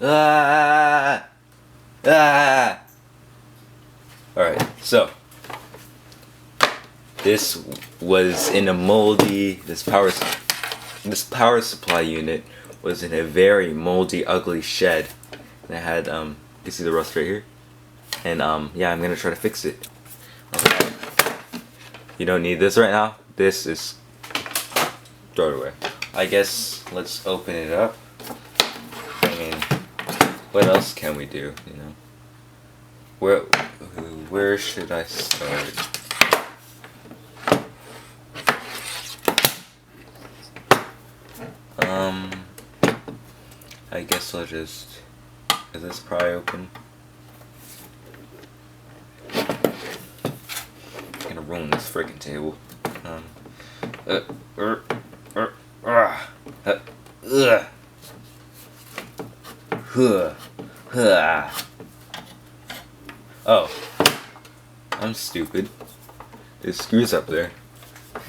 Ah! Ah! Alright, so this was in a moldy. This power supply unit was in a very moldy, ugly shed, and it had you see the rust right here, and yeah, I'm gonna try to fix it. Okay. You don't need this right now. This is throw it away. I guess let's open it up. I mean, what else can we do? You know, where should I start? I guess I'll just. Is this pry open? I'm gonna ruin this freaking table. Oh, I'm stupid. There's screws up there.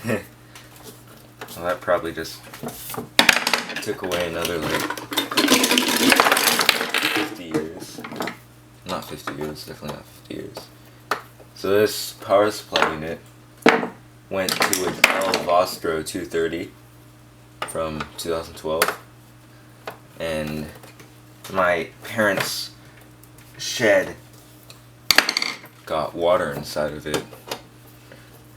Well, that probably just took away another like 50 years. Not 50 years, definitely not 50 years. So this power supply unit went to an El Vostro 230 from 2012, and my parents' shed got water inside of it,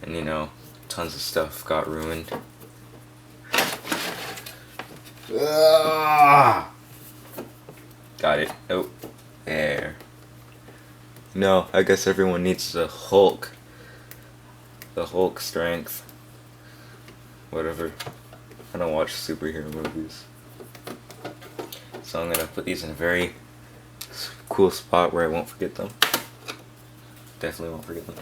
and you know, tons of stuff got ruined. Got it. Oh, there. No, I guess everyone needs the Hulk. The Hulk strength. Whatever. I don't watch superhero movies. So I'm gonna put these in a very cool spot where I won't forget them. Definitely won't forget them.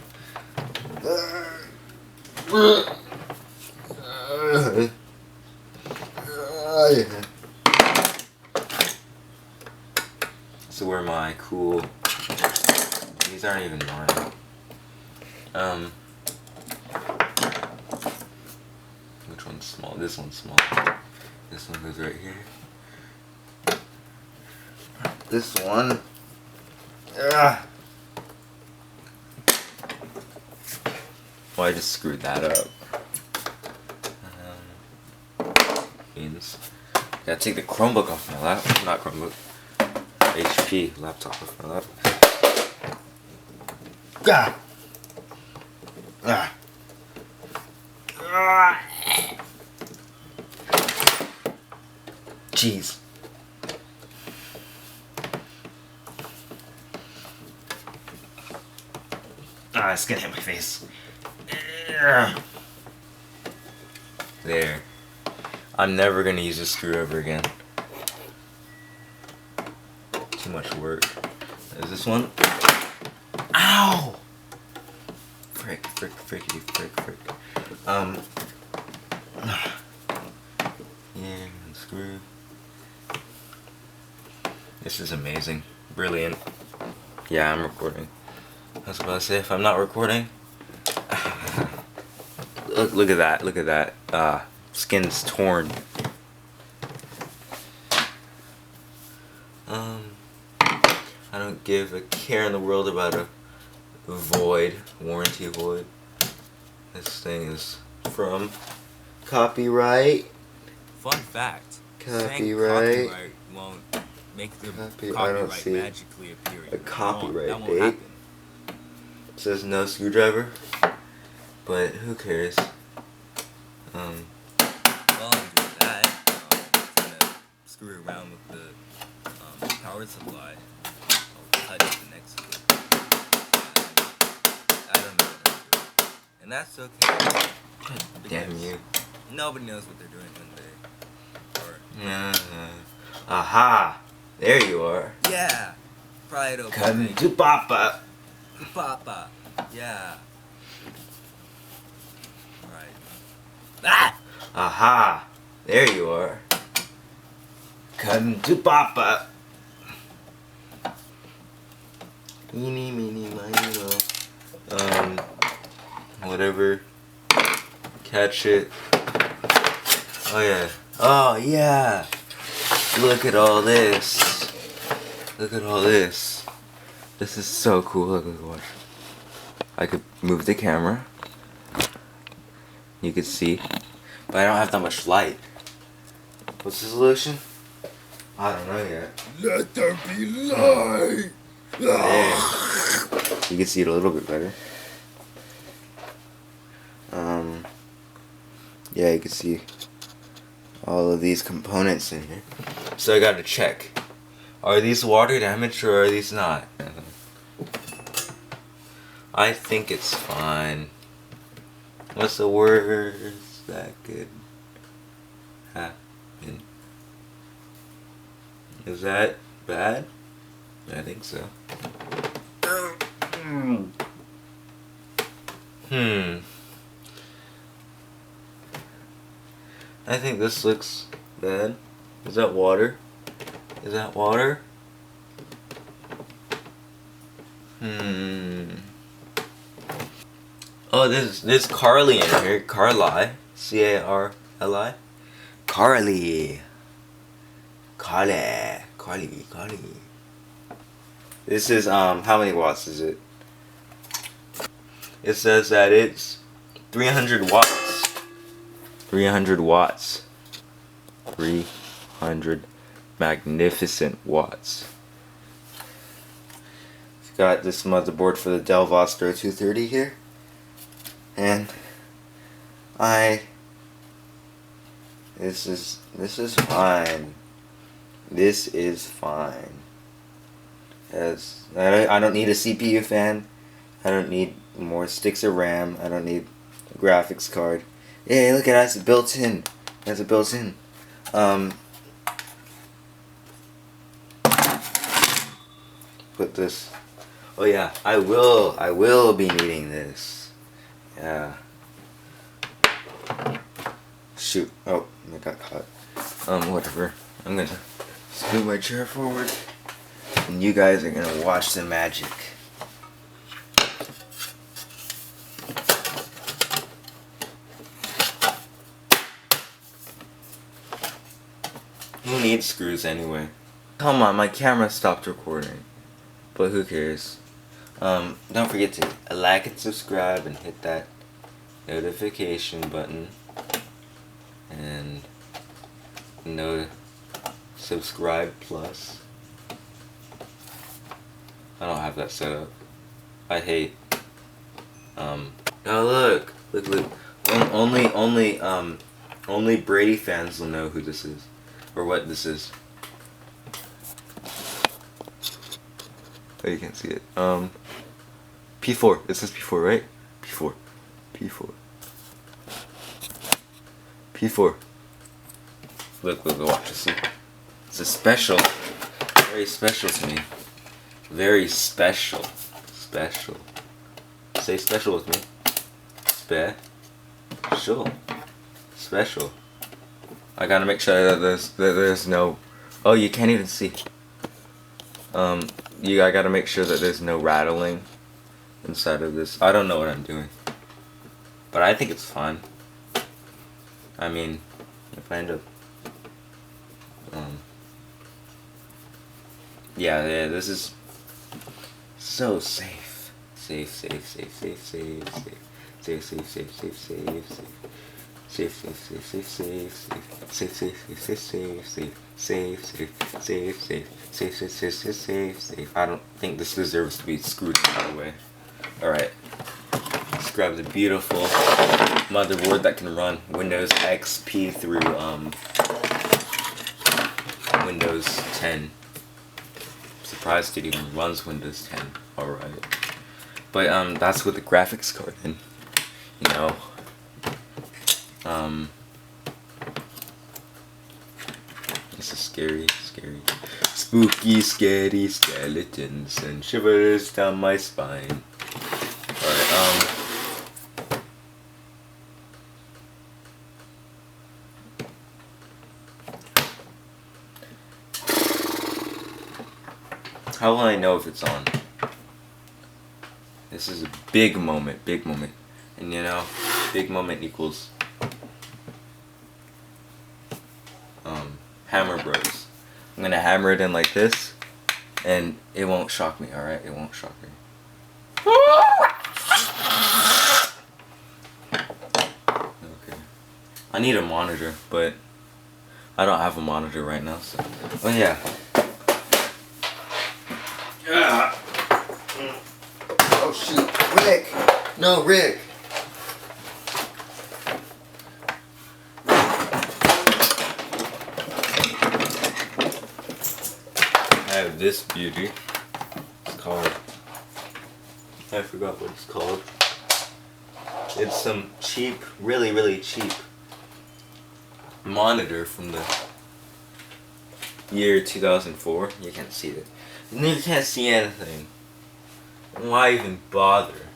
So where are my cool... These aren't even mine. Which one's small? This one's small. This one goes right here. This one. Well, I just screwed that up. Means gotta take the Chromebook off my lap. Not Chromebook. HP laptop off my lap. Jeez. It's gonna hit my face. There. I'm never gonna use a screwdriver again. Too much work. Is this one? Ow! Frick. Yeah, screw. This is amazing. Brilliant. Yeah, I'm recording. I was about to say, if I'm not recording... Look at that. Skin's torn. I don't give a care in the world about a warranty void. This thing is from copyright. Fun fact. Copyright won't make the I don't copyright see magically appear. a copyright that won't date. happen. It says no screwdriver, but who cares? Well, with that, I'm gonna screw around with the power supply. I'll touch the next one. I don't know what I'm doing. And that's okay. Damn you. Nobody knows what they're doing when they... Aha! There you are. Yeah! Pride open. Come to Papa. Papa. Yeah. Alright. Ah! Aha! There you are. Come to Papa. Eeny, meeny, miny, mo. Whatever. Catch it. Oh yeah. Oh yeah. Look at all this. Look at all this. This is so cool. Look, watch. I could move the camera. You could see. But I don't have that much light. What's the solution? I don't know yet. Let there be light. There. You can see it a little bit better. Yeah, you can see all of these components in here. So I gotta check. Are these water damaged or are these not? I think it's fine. What's the worst that could happen? Is that bad? I think so. I think this looks bad. Is that water? Is that water? Oh, there's Carly in here. Carly. C-A-R-L-I. Carly. Carly. This is, how many watts is it? It says that it's 300 watts. 300 watts. 300 magnificent watts. Got this motherboard for the Dell Vostro 230 here. And this is fine. This is fine. As I don't need a CPU fan. I don't need more sticks of RAM. I don't need a graphics card. Hey, look at that, it's built in. That's a built in. Put this. Oh yeah, I will be needing this. Yeah. Shoot. Oh, I got caught. Whatever. I'm gonna scoot my chair forward, and you guys are gonna watch the magic. Who needs screws anyway? Come on, my camera stopped recording. But who cares? Don't forget to like and subscribe and hit that notification button. And subscribe plus. I don't have that set up. I hate. Oh look. Only Brady fans will know who this is, or what this is. Oh, you can't see it. P4. It says P4, right? P4. Look, watch this. It's a special. Very special to me. Very special. Special. Say special with me. Special. I gotta make sure that there's no. Oh, you can't even see. I gotta make sure that there's no rattling inside of this. I don't know what I'm doing, but I think it's fine. I mean, if I end up, yeah, this is so safe. Safe. I don't think this deserves to be screwed out of the way. Alright. Let's grab the beautiful motherboard that can run Windows XP through Windows 10. I'm surprised it even runs Windows 10. Alright. But that's with the graphics card in. You know. This is scary. Spooky, scary skeletons and shivers down my spine. Alright, how will I know if it's on? This is a big moment. And you know, big moment equals Hammer Bros. I'm gonna hammer it in like this, And it won't shock me, alright? It won't shock me. Okay. I need a monitor, but I don't have a monitor right now, so. Oh yeah. Oh shoot. Rick! No, Rick! I have this beauty. It's called, I forgot what it's called. It's some cheap, really cheap monitor from the year 2004. You can't see it. You can't see anything. Why even bother?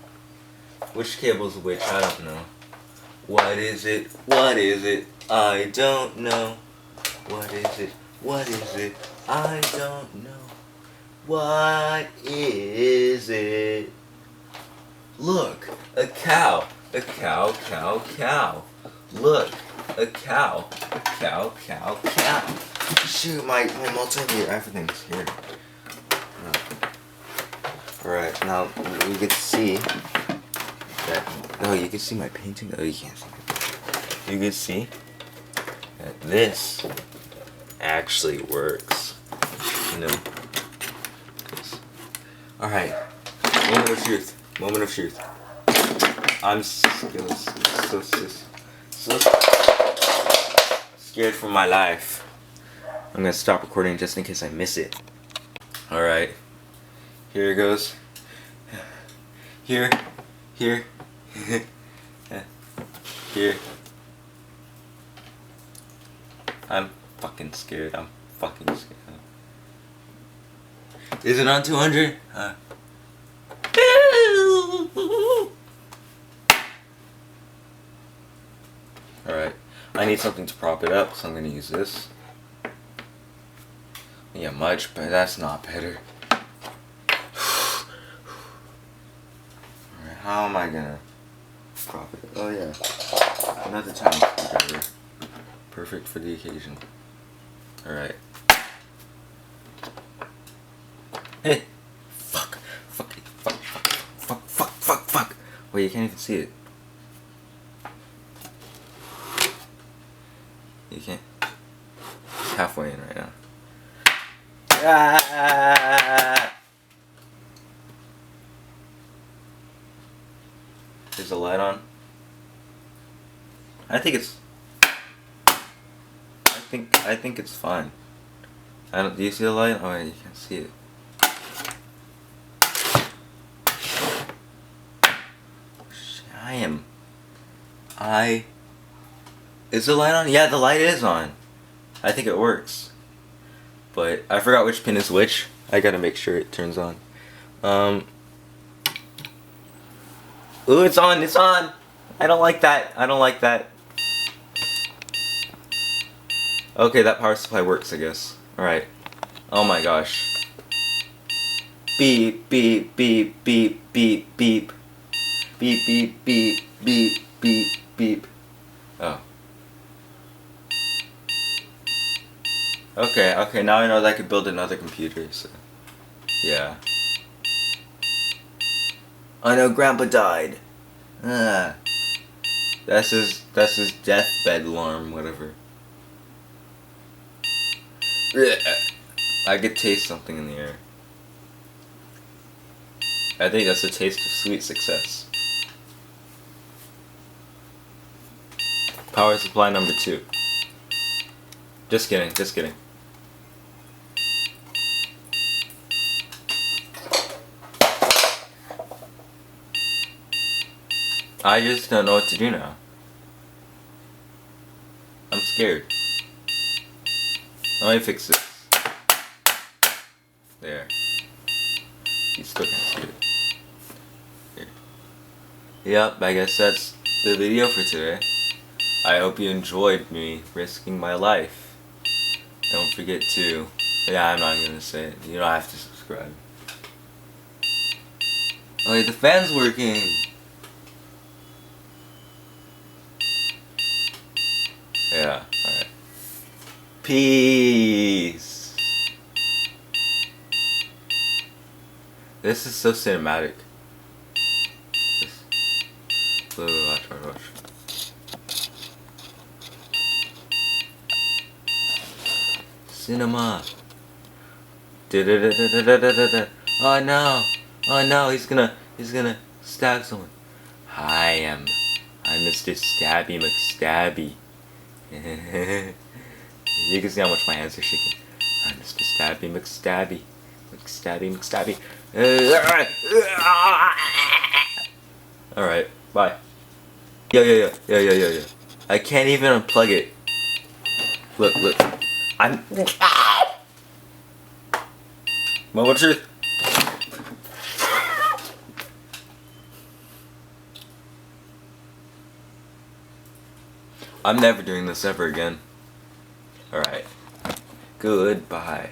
Which cable's which? I don't know. What is it? What is it? I don't know. What is it? What is it? I don't know. What is it? Look, a cow. A cow, cow, cow. Look, a cow. A cow, cow, cow. Shoot, my multimeter, everything's here. Alright, now we can see that. Oh, you can see my painting? Oh, you can't see it. You can see that this actually works. You know? Alright, moment of truth. Moment of truth. I'm so scared for my life. I'm gonna stop recording just in case I miss it. Alright. Here it goes. Here. Here. Here. I'm fucking scared. I'm fucking scared. Is it on 200? Alright. I need something to prop it up, so I'm gonna use this. Yeah, much, but that's not better. Alright, how am I gonna prop it? Oh yeah. Another tiny screwdriver. Perfect for the occasion. Alright. Hey! Fuck! Fuck! Fuck! Fuck! Fuck! Fuck! Fuck! Wait, you can't even see it. You can't. It's halfway in right now. Ah! Is the light on? I think it's. I think it's fine. I don't. Do you see the light? Oh, you can't see it. Is the light on? Yeah, the light is on. I think it works. But I forgot which pin is which. I gotta make sure it turns on. Ooh, it's on, it's on! I don't like that. I don't like that. Okay, that power supply works, I guess. Alright. Oh my gosh. Beep, beep, beep, beep, beep, beep. Beep, beep, beep, beep, beep, beep. Oh. Okay, now I know that I could build another computer, so. Yeah. Oh no, Grandpa died. Ah. That's his deathbed alarm, whatever. I could taste something in the air. I think that's a taste of sweet success. Power supply number 2. Just kidding, just kidding. I just don't know what to do now. I'm scared. Let me fix this. There. You still can't see it. Here. Yep, I guess that's the video for today. I hope you enjoyed me risking my life. Don't forget to... Yeah, I'm not gonna say it. You don't have to subscribe. Oh wait, the fan's working! Yeah, alright. Peace! This is so cinematic. Watch. Cinema. Oh no! Oh no! He's gonna stab someone. I'm Mr. Stabby McStabby. You can see how much my hands are shaking. I'm Mr. Stabby McStabby. McStabby. Alright, bye. Yo. I can't even unplug it. Look. I'm. Moment of truth. I'm never doing this ever again. Alright. Goodbye.